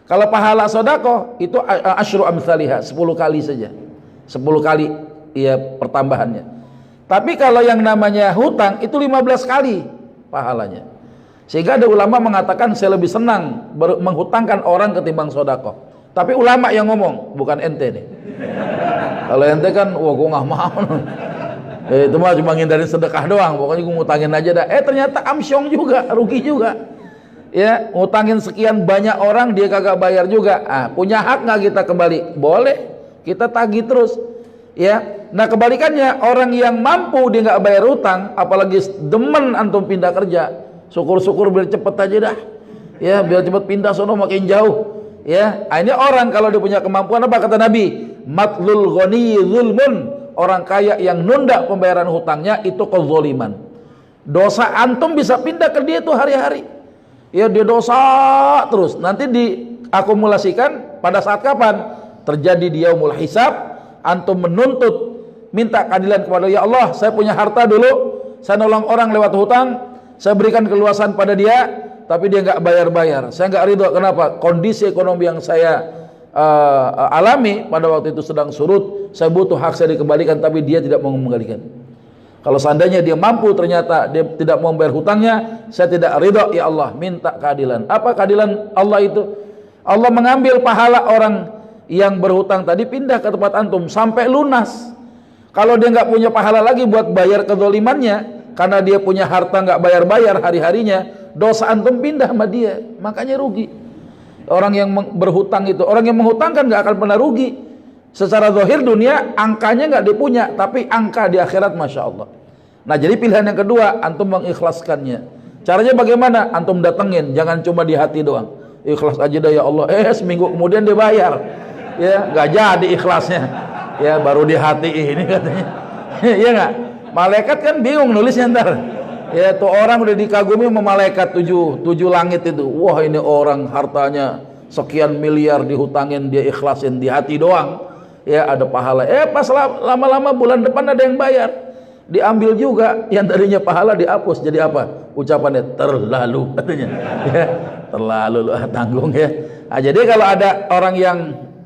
Kalau pahala sodako itu asyru amsalihah, 10 kali saja, 10 kali ya pertambahannya. Tapi kalau yang namanya hutang itu 15 kali pahalanya. Sehingga ada ulama mengatakan saya lebih senang menghutangkan orang ketimbang sodako. Tapi ulama yang ngomong, bukan ente nih. Kalau ente kan, wah gue nggak mau. Itu mah cuma ngindarin sedekah doang. Pokoknya gue ngutangin aja dah. Ternyata amsyong juga, rugi juga. Ya, ngutangin sekian banyak orang dia kagak bayar juga. Punya hak nggak kita kembali? Boleh, kita tagih terus. Ya, nah kebalikannya orang yang mampu dia nggak bayar utang, apalagi demen antum pindah kerja. Syukur-syukur biar cepet aja dah. Ya, biar cepet pindah sono makin jauh. Ya, ini orang kalau dia punya kemampuan apa kata Nabi? Matlul ghani zulmun. Orang kaya yang nunda pembayaran hutangnya itu kezaliman. Dosa antum bisa pindah ke dia tuh hari-hari. Ya, dia dosa terus. Nanti diakumulasikan pada saat kapan? Terjadi di yaumul hisab, antum menuntut minta keadilan kepada ya Allah, saya punya harta dulu, saya nolong orang lewat hutang, saya berikan keluasan pada dia, tapi dia nggak bayar-bayar. Saya nggak ridho. Kenapa? Kondisi ekonomi yang saya alami pada waktu itu sedang surut. Saya butuh hak saya dikembalikan, tapi dia tidak mau mengembalikan. Kalau seandainya dia mampu, ternyata dia tidak mau bayar hutangnya, saya tidak ridho. Ya Allah, minta keadilan. Apa keadilan Allah itu? Allah mengambil pahala orang yang berhutang tadi pindah ke tempat antum sampai lunas. Kalau dia nggak punya pahala lagi buat bayar kezalimannya, karena dia punya harta nggak bayar-bayar hari-harinya, dosa antum pindah sama dia, makanya rugi. Orang yang berhutang itu, orang yang menghutangkan nggak akan pernah rugi. Secara zahir dunia angkanya nggak dipunya, tapi angka di akhirat masya Allah. Nah jadi pilihan yang kedua, antum mengikhlaskannya. Caranya bagaimana? Antum datengin, jangan cuma di hati doang. Ikhlas aja dah ya Allah. Seminggu kemudian dia bayar. Ya nggak jadi ikhlasnya. Ya baru di hati ini katanya. Iya nggak? Malaikat kan bingung nulisnya ntar. Ya, tuh orang udah dikagumi sama malaikat tujuh langit itu. Wah, ini orang hartanya sekian miliar dihutangin, dia ikhlasin di hati doang. Ya, ada pahala. Pas lama-lama bulan depan ada yang bayar. Diambil juga yang tadinya pahala, dihapus jadi apa? Ucapannya terlalu katanya. Ya, terlalu tanggung ya. Nah, jadi kalau ada orang yang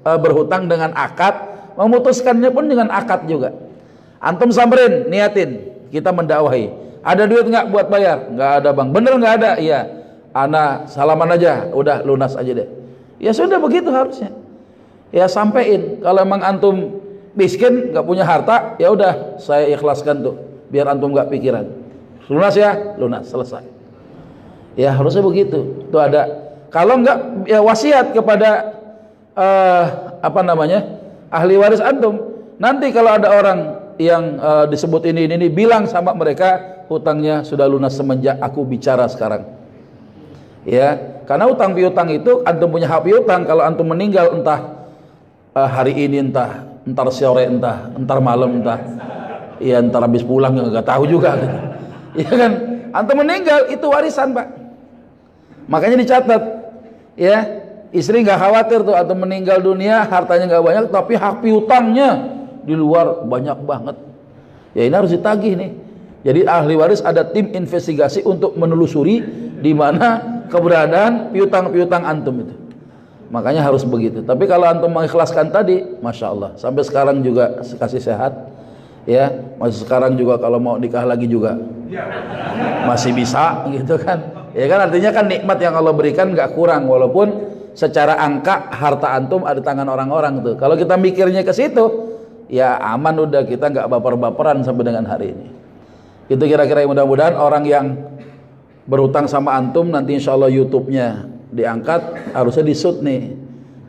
berhutang dengan akad, memutuskannya pun dengan akad juga. Antum samperin, niatin, kita mendakwahi. Ada duit nggak buat bayar? Nggak ada bang. Bener nggak ada? Iya. Ana salaman aja, udah lunas aja deh. Ya sudah begitu harusnya. Ya sampein. Kalau emang antum miskin, nggak punya harta, ya udah saya ikhlaskan tuh, biar antum nggak pikiran. Lunas ya, lunas, selesai. Ya harusnya begitu. Tuh ada. Kalau nggak, ya wasiat kepada ahli waris antum. Nanti kalau ada orang yang disebut ini bilang sama mereka, hutangnya sudah lunas semenjak aku bicara sekarang. Ya, karena utang piutang itu antum punya hak piutang. Kalau antum meninggal entah hari ini, entah entar sore, entar malam, ya entar habis pulang nggak tahu juga gitu. Ya kan, antum meninggal itu warisan pak. Makanya dicatat, ya istri nggak khawatir tuh antum meninggal dunia hartanya nggak banyak, tapi hak piutangnya di luar banyak banget. Ya ini harus ditagih nih. Jadi ahli waris ada tim investigasi untuk menelusuri di mana keberadaan piutang-piutang antum itu. Makanya harus begitu. Tapi kalau antum mengikhlaskan tadi, masya Allah, sampai sekarang juga kasih sehat, ya masih sekarang juga kalau mau nikah lagi juga masih bisa, gitu kan? Ya kan artinya kan nikmat yang Allah berikan nggak kurang, walaupun secara angka harta antum ada di tangan orang-orang tuh. Kalau kita mikirnya ke situ, ya aman udah, kita nggak baper-baperan sampai dengan hari ini. Itu kira-kira mudah-mudahan orang yang berutang sama antum nanti insya Allah YouTube-nya diangkat, harusnya di-shoot nih.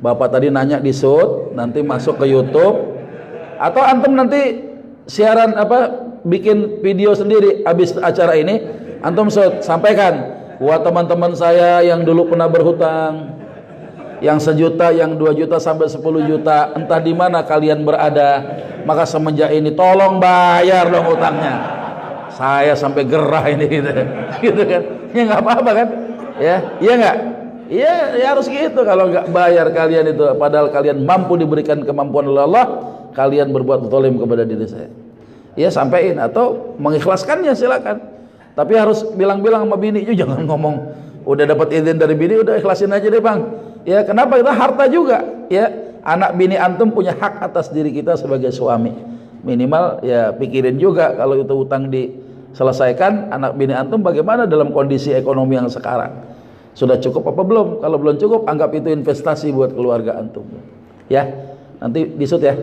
Bapak tadi nanya di-shoot, nanti masuk ke YouTube. Atau antum nanti siaran bikin video sendiri habis acara ini, antum shoot, sampaikan buat teman-teman saya yang dulu pernah berhutang, yang 1 juta, yang 2 juta sampai 10 juta, entah di mana kalian berada, maka semenjak ini tolong bayar dong utangnya. Saya sampai gerah ini gitu kan. Ya nggak apa-apa kan? Ya, iya nggak? Iya, ya harus gitu. Kalau nggak bayar kalian itu, padahal kalian mampu diberikan kemampuan oleh Allah, kalian berbuat zalim kepada diri saya. Ya sampaikan atau mengikhlaskannya silakan. Tapi harus bilang-bilang sama bini, jangan ngomong udah dapat izin dari bini udah ikhlasin aja deh bang. Ya kenapa? Kita harta juga. Ya anak bini antum punya hak atas diri kita sebagai suami. Minimal ya pikirin juga kalau itu utang diselesaikan, anak bini antum bagaimana dalam kondisi ekonomi yang sekarang, sudah cukup apa belum? Kalau belum cukup, anggap itu investasi buat keluarga antum. Ya nanti di-shoot ya,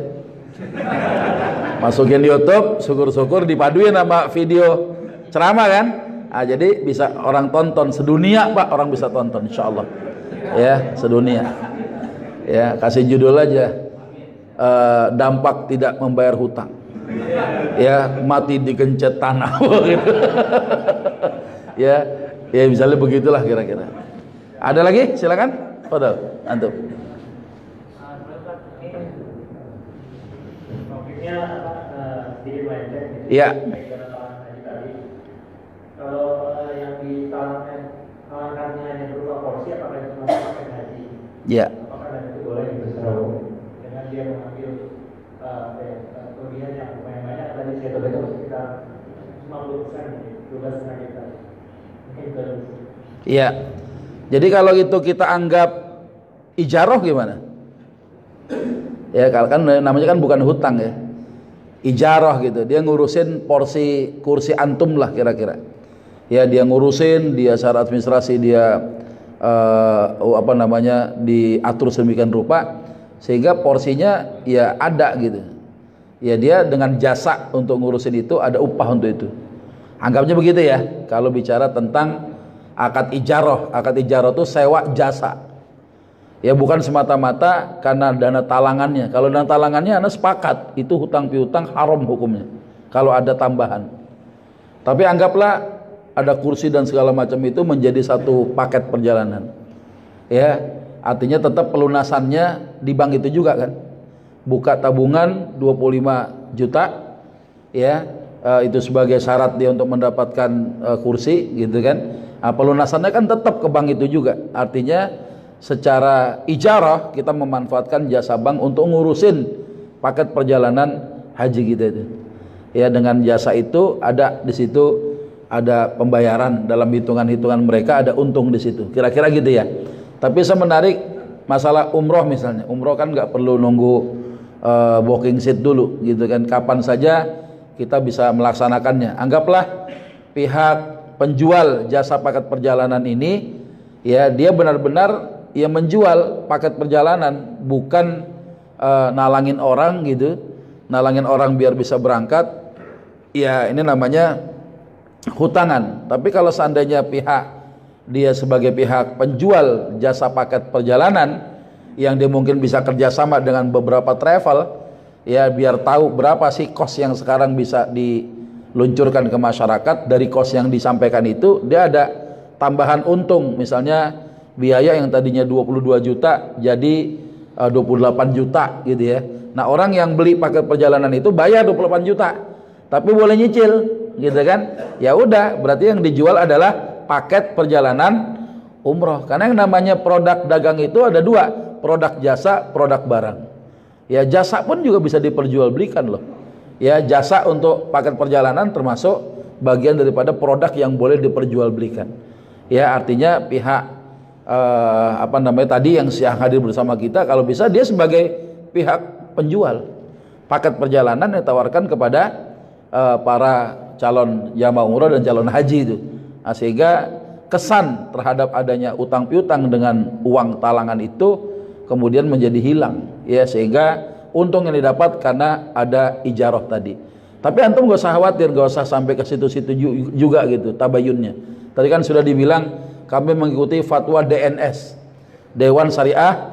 masukin di YouTube, syukur-syukur dipaduin sama video ceramah kan. Nah, jadi bisa orang tonton sedunia pak, orang bisa tonton insya Allah ya, sedunia. Ya kasih judul aja, dampak tidak membayar hutang, ya mati digencet tanah. ya misalnya begitulah kira-kira. Ada lagi silakan, Fadal antum. Topiknya sedikit melenceng. Iya. Kalau yang ditalangkannya hanya berupa porsi, apakah itu masuk pakai haji? Iya. Apakah dan itu boleh secara umum dengan dia mengambil kelebihan yang lumayan banyak, tadi saya coba itu sekitar 50%, 12,5 juta. Mungkin itu. Iya. Jadi kalau itu kita anggap ijarah gimana? Ya kan namanya kan bukan hutang ya. Ijarah gitu. Dia ngurusin porsi kursi antum lah kira-kira. Ya dia ngurusin, dia secara administrasi dia diatur sedemikian rupa sehingga porsinya ya ada gitu. Ya dia dengan jasa untuk ngurusin itu ada upah untuk itu. Anggapnya begitu ya. Kalau bicara tentang akad ijarah itu sewa jasa. Ya bukan semata-mata karena dana talangannya. Kalau dana talangannya Anda sepakat, itu hutang piutang haram hukumnya kalau ada tambahan. Tapi anggaplah ada kursi dan segala macam itu menjadi satu paket perjalanan. Ya, artinya tetap pelunasannya di bank itu juga kan. Buka tabungan 25 juta ya, itu sebagai syarat dia untuk mendapatkan kursi gitu kan. Pelunasannya kan tetap ke bank itu juga. Artinya secara ijarah kita memanfaatkan jasa bank untuk ngurusin paket perjalanan haji kita itu. Ya, dengan jasa itu ada di situ ada pembayaran dalam hitungan-hitungan mereka, ada untung di situ. Kira-kira gitu ya. Tapi saya menarik masalah umroh misalnya. Umroh kan nggak perlu nunggu booking seat dulu gitu kan. Kapan saja kita bisa melaksanakannya. Anggaplah pihak penjual jasa paket perjalanan ini ya, dia benar-benar ya menjual paket perjalanan, bukan nalangin orang gitu, nalangin orang biar bisa berangkat. Ya ini namanya hutangan. Tapi kalau seandainya dia sebagai pihak penjual jasa paket perjalanan yang dia mungkin bisa kerjasama dengan beberapa travel ya, biar tahu berapa sih kos yang sekarang bisa diluncurkan ke masyarakat. Dari kos yang disampaikan itu dia ada tambahan untung, misalnya biaya yang tadinya 22 juta jadi 28 juta gitu ya. Nah orang yang beli paket perjalanan itu bayar 28 juta tapi boleh nyicil gitu kan. Ya udah, berarti yang dijual adalah paket perjalanan umroh. Karena yang namanya produk dagang itu ada dua, produk jasa, produk barang. Ya jasa pun juga bisa diperjualbelikan loh. Ya jasa untuk paket perjalanan termasuk bagian daripada produk yang boleh diperjualbelikan. Ya artinya pihak tadi yang siang hadir bersama kita, kalau bisa dia sebagai pihak penjual paket perjalanan yang ditawarkan kepada para calon jamaah umroh dan calon haji itu. Nah, sehingga kesan terhadap adanya utang piutang dengan uang talangan itu kemudian menjadi hilang ya, sehingga untung yang didapat karena ada ijarah tadi. Tapi antum gak usah khawatir, gak usah sampai ke situ-situ juga gitu tabayunnya. Tadi kan sudah dibilang kami mengikuti fatwa DNS, Dewan Syariah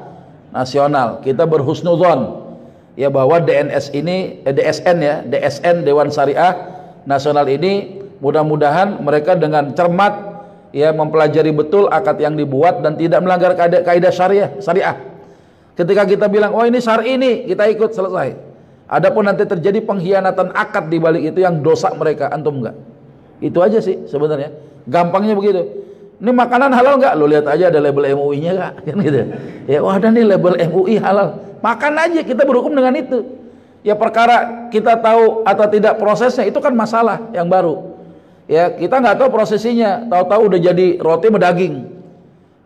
Nasional. Kita berhusnudzon ya bahwa DNS ini DSN Dewan Syariah Nasional ini mudah-mudahan mereka dengan cermat ya mempelajari betul akad yang dibuat dan tidak melanggar kaidah syariah. Ketika kita bilang oh ini syar'i ini, kita ikut, selesai. Adapun nanti terjadi pengkhianatan akad di balik itu yang dosa mereka, antum enggak. Itu aja sih sebenarnya. Gampangnya begitu. Ini makanan halal enggak? Lo lihat aja ada label MUI-nya enggak? Kan gitu. Ya wah ada nih label MUI halal. Makan aja, kita berhukum dengan itu. Ya perkara kita tahu atau tidak prosesnya itu kan masalah yang baru. Ya kita nggak tahu prosesinya, tahu-tahu udah jadi roti berdaging.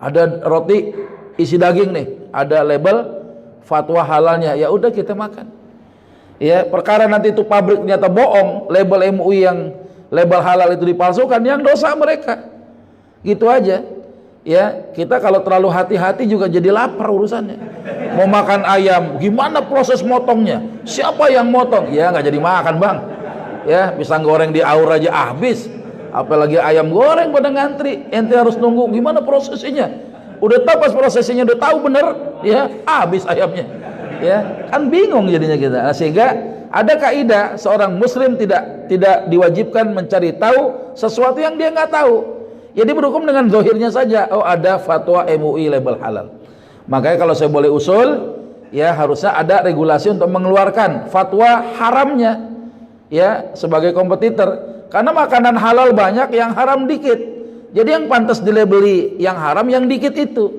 Ada roti isi daging nih, ada label fatwa halalnya, ya udah kita makan. Ya perkara nanti itu pabrik ternyata bohong, label MUI yang label halal itu dipalsukan, yang dosa mereka. Gitu aja. Ya kita kalau terlalu hati-hati juga jadi lapar urusannya. Mau makan ayam, gimana proses motongnya? Siapa yang motong? Ya nggak jadi makan bang. Ya pisang goreng di aur aja habis, apalagi ayam goreng pada ngantri. Ente harus nunggu gimana prosesnya. Udah tahu pas prosesnya, udah tahu bener, ya habis ayamnya. Ya kan bingung jadinya kita. Nah, sehingga ada kaidah seorang muslim tidak diwajibkan mencari tahu sesuatu yang dia nggak tahu. Jadi berhukum dengan zahirnya saja. Oh ada fatwa MUI label halal. Makanya kalau saya boleh usul, ya harusnya ada regulasi untuk mengeluarkan fatwa haramnya, ya sebagai kompetitor. Karena makanan halal banyak, yang haram dikit. Jadi yang pantas dilabeli yang haram yang dikit itu.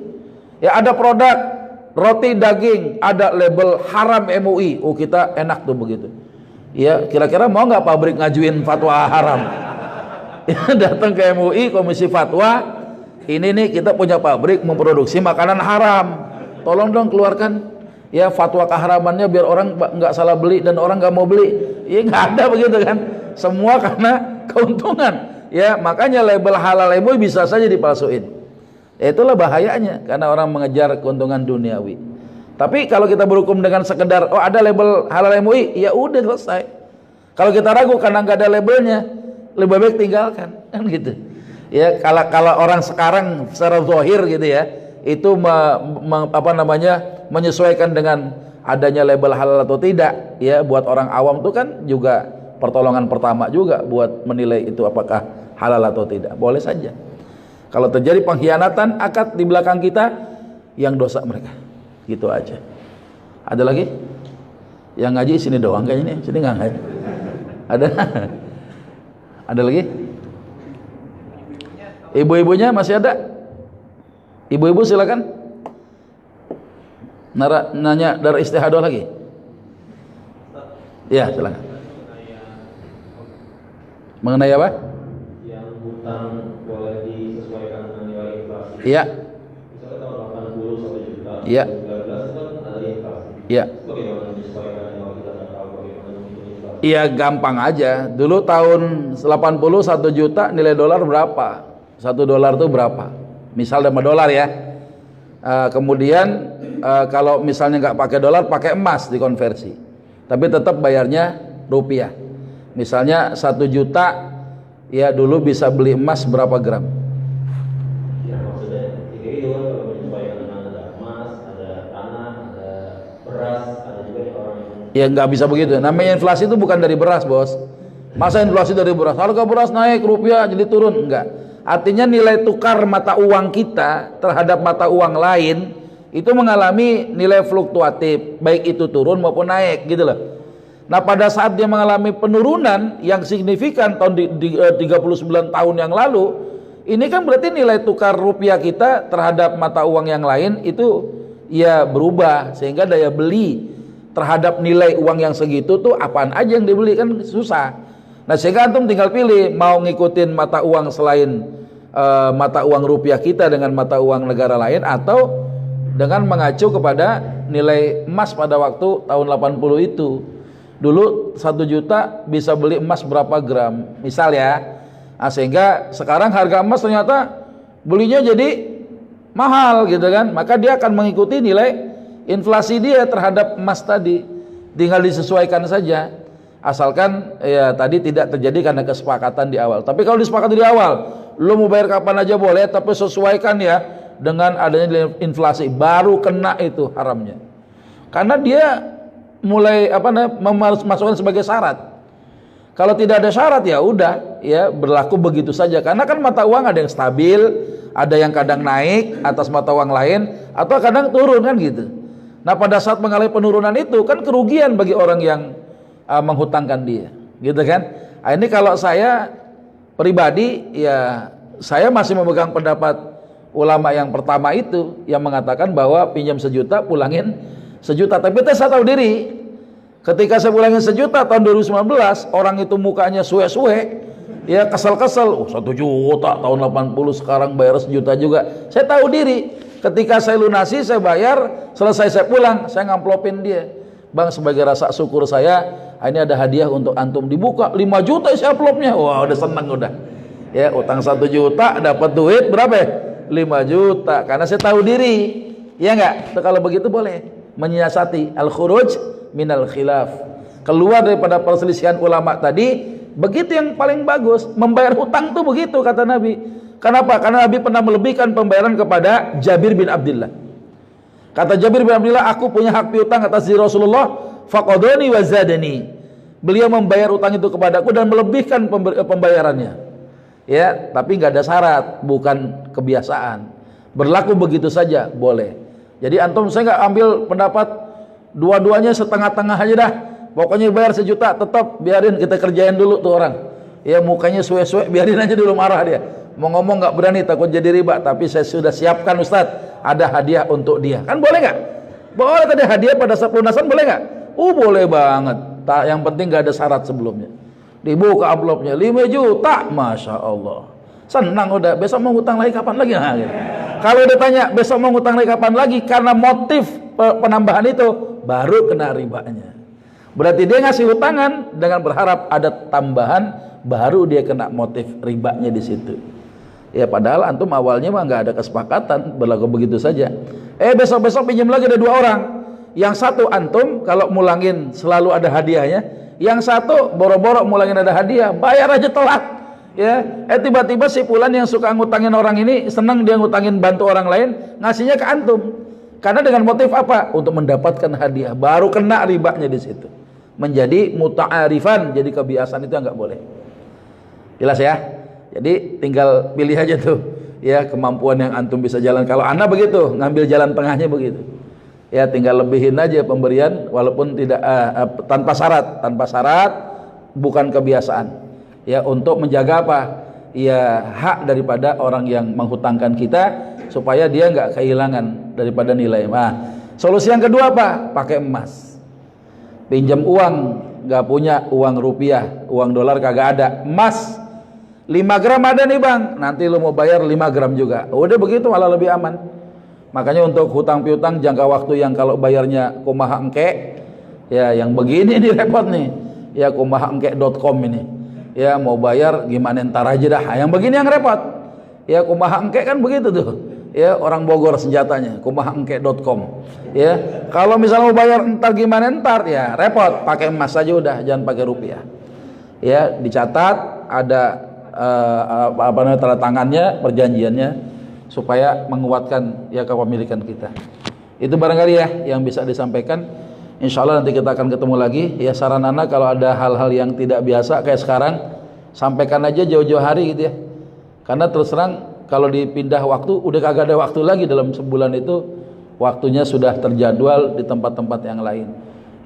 Ya ada produk roti daging ada label haram MUI. Oh kita enak tuh begitu. Ya kira-kira mau nggak pabrik ngajuin fatwa haram? Ya, datang ke MUI komisi fatwa, ini nih kita punya pabrik memproduksi makanan haram, tolong dong keluarkan ya fatwa keharamannya biar orang nggak salah beli dan orang nggak mau beli. Ya nggak ada begitu kan, semua karena keuntungan. Ya makanya label halal MUI bisa saja dipalsuin. Ya, itulah bahayanya karena orang mengejar keuntungan duniawi. Tapi kalau kita berhukum dengan sekedar oh ada label halal MUI, ya udah selesai. Kalau kita ragu karena nggak ada labelnya, lebih baik tinggalkan, kan gitu. Ya kalau orang sekarang secara zahir gitu ya, itu menyesuaikan dengan adanya label halal atau tidak, ya buat orang awam itu kan juga pertolongan pertama juga buat menilai itu apakah halal atau tidak. Boleh saja. Kalau terjadi pengkhianatan akad di belakang kita, yang dosa mereka. Gitu aja. Ada lagi? Yang ngaji sini doang kayaknya nih, sini nggak ngaji. Ada? Ada lagi? Ibu-ibunya masih ada? Ibu-ibu silakan. Nanya darah istihadah lagi. Ya, silakan. Mengenai apa? Yang hutang boleh disesuaikan dengan nilai inflasi. Iya. Misalnya tahun 80 1 juta. Iya. 2019 kan ada inflasi. Iya. Bagaimana menyesuaikan kalau kita tidak tahu bagaimana menghitung inflasi? Iya, gampang aja. Dulu tahun 80 1 juta nilai dolar berapa? 1 dolar itu berapa? Misal $5 ya. Kemudian kalau misalnya nggak pakai dolar, pakai emas dikonversi. Tapi tetap bayarnya rupiah. Misalnya 1 juta, ya dulu bisa beli emas berapa gram? Ya maksudnya itu kan kalau menyesuaikan dengan ada emas, ada tanah, ada beras, ada juga orang yang Ya nggak bisa begitu. Namanya inflasi itu bukan dari beras, bos. Masa inflasi dari beras? Harga beras naik, rupiah jadi turun? Enggak. Artinya nilai tukar mata uang kita terhadap mata uang lain itu mengalami nilai fluktuatif, baik itu turun maupun naik, gitu loh. Nah, pada saat dia mengalami penurunan yang signifikan tahun 39 tahun yang lalu, ini kan berarti nilai tukar rupiah kita terhadap mata uang yang lain itu ya berubah, sehingga daya beli terhadap nilai uang yang segitu tuh apaan aja yang dibeli kan susah. Nah, sehingga antum tinggal pilih mau ngikutin mata uang selain mata uang rupiah kita dengan mata uang negara lain, atau dengan mengacu kepada nilai emas pada waktu tahun 80 itu. Dulu 1 juta bisa beli emas berapa gram, misal ya. Nah, sehingga sekarang harga emas ternyata belinya jadi mahal gitu kan, maka dia akan mengikuti nilai inflasi dia terhadap emas tadi. Tinggal disesuaikan saja, asalkan ya tadi tidak terjadi karena kesepakatan di awal. Tapi kalau disepakati di awal, lo mau bayar kapan aja boleh, tapi sesuaikan ya dengan adanya inflasi, baru kena itu haramnya. Karena dia mulai memasukkan sebagai syarat. Kalau tidak ada syarat ya udah ya berlaku begitu saja. Karena kan mata uang ada yang stabil, ada yang kadang naik atas mata uang lain, atau kadang turun kan gitu. Nah, pada saat mengalami penurunan itu kan kerugian bagi orang yang menghutangkan dia, gitu kan. Nah, ini kalau saya pribadi ya saya masih memegang pendapat ulama yang pertama itu yang mengatakan bahwa pinjam 1 juta pulangin 1 juta. Tapi saya tahu diri, ketika saya pulangin 1 juta tahun 2019, orang itu mukanya suwe-suwe, ya kesel-kesel. 1 juta tahun 80 sekarang bayar 1 juta juga. Saya tahu diri, ketika saya lunasi, saya bayar, selesai saya pulang, saya ngamplopin dia. Bang, sebagai rasa syukur saya, ini ada hadiah untuk antum. Dibuka 5 juta isi amplopnya. Wah, udah seneng udah. Ya, utang 1 juta dapat duit berapa ya? 5 juta, karena saya tahu diri, ya enggak? Kalau begitu boleh menyiasati al-khuruj minal khilaf, keluar daripada perselisihan ulama tadi. Begitu yang paling bagus, membayar hutang tuh begitu kata Nabi. Kenapa? Karena Nabi pernah melebihkan pembayaran kepada Jabir bin Abdullah. Kata Jabir bin Abdullah, aku punya hak piutang atas diri Rasulullah, faqadoni wa zadani. Beliau membayar utang itu kepadaku dan melebihkan pembayarannya. Ya, tapi nggak ada syarat, bukan kebiasaan. Berlaku begitu saja, boleh. Jadi antum, saya nggak ambil pendapat dua-duanya setengah-tengah aja dah. Pokoknya bayar 1 juta, tetap biarin kita kerjain dulu tuh orang. Ya mukanya suwe-suwe, biarin aja dulu, marah dia. Mau ngomong nggak berani, takut jadi riba. Tapi saya sudah siapkan Ustadz, ada hadiah untuk dia. Kan boleh nggak? Boleh tadi hadiah pada saat pelunasan, boleh nggak? Boleh banget. Yang penting nggak ada syarat sebelumnya. Dibuka amplopnya 5 juta, Masya Allah, senang udah. Besok mau ngutang lagi kapan lagi? Nah, gitu. Kalau udah tanya besok mau ngutang lagi kapan lagi, karena motif penambahan itu baru kena ribanya. Berarti dia ngasih hutangan dengan berharap ada tambahan, baru dia kena motif ribanya di situ. Ya padahal antum awalnya mah nggak ada kesepakatan, berlaku begitu saja. Besok-besok pinjam lagi, ada 2 orang. Yang satu antum kalau mulangin selalu ada hadiahnya. Yang satu boro-boro mulangin ada hadiah, bayar aja telat. Ya, tiba-tiba si fulan yang suka ngutangin orang ini senang dia ngutangin bantu orang lain, ngasihnya ke antum. Karena dengan motif apa? Untuk mendapatkan hadiah, baru kena ribanya di situ. Menjadi muta'arifan, jadi kebiasaan itu nggak boleh. Jelas ya? Jadi tinggal pilih aja tuh, ya kemampuan yang antum bisa jalan. Kalau anak begitu, ngambil jalan tengahnya begitu. Ya tinggal lebihin aja pemberian, walaupun tidak tanpa syarat, bukan kebiasaan. ya untuk menjaga apa? Ya hak daripada orang yang menghutangkan kita supaya dia nggak kehilangan daripada nilai. Nah, solusi yang kedua apa? Pakai emas. Pinjam uang, nggak punya uang rupiah, uang dolar kagak ada, emas 5 gram ada nih bang, nanti lu mau bayar 5 gram juga, udah begitu malah lebih aman. Makanya untuk hutang piutang jangka waktu yang kalau bayarnya kumaha engke, ya yang begini nih repot nih, ya kumahaengke.com ini, ya mau bayar gimana ntar aja dah, yang begini yang repot, ya kumaha engke kan begitu tuh, ya orang Bogor senjatanya, kumahaengke.com, ya kalau misalnya mau bayar entar gimana ntar, ya repot, pakai emas aja udah, jangan pakai rupiah, ya dicatat ada apa namanya tanda tangannya, perjanjiannya supaya menguatkan ya kepemilikan kita. Itu barangkali ya yang bisa disampaikan. Insya Allah nanti kita akan ketemu lagi. Ya saran anak kalau ada hal-hal yang tidak biasa kayak sekarang, sampaikan aja jauh-jauh hari gitu ya. Karena terus terang kalau dipindah waktu udah kagak ada waktu lagi dalam sebulan itu, waktunya sudah terjadwal di tempat-tempat yang lain.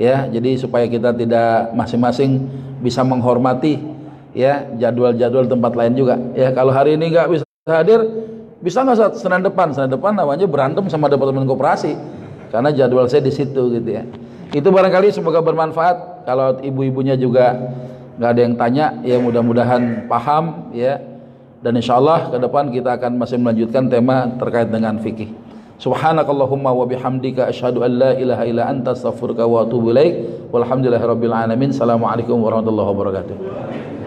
Ya, jadi supaya kita tidak masing-masing bisa menghormati ya jadwal-jadwal tempat lain juga. Ya kalau hari ini nggak bisa hadir, bisa nggak Senin depan? Senin depan namanya berantem sama departemen koperasi karena jadwal saya di situ gitu ya. Itu barangkali semoga bermanfaat. Kalau ibu-ibunya juga nggak ada yang tanya, ya mudah-mudahan paham ya. Dan insya Allah ke depan kita akan masih melanjutkan tema terkait dengan fikih. Subhanakallahumma wa bihamdika asyhadu an la ilaha illa anta astaghfiruka wa atubu ilaik. Walhamdulillahirabbil alamin. Assalamualaikum warahmatullahi wabarakatuh.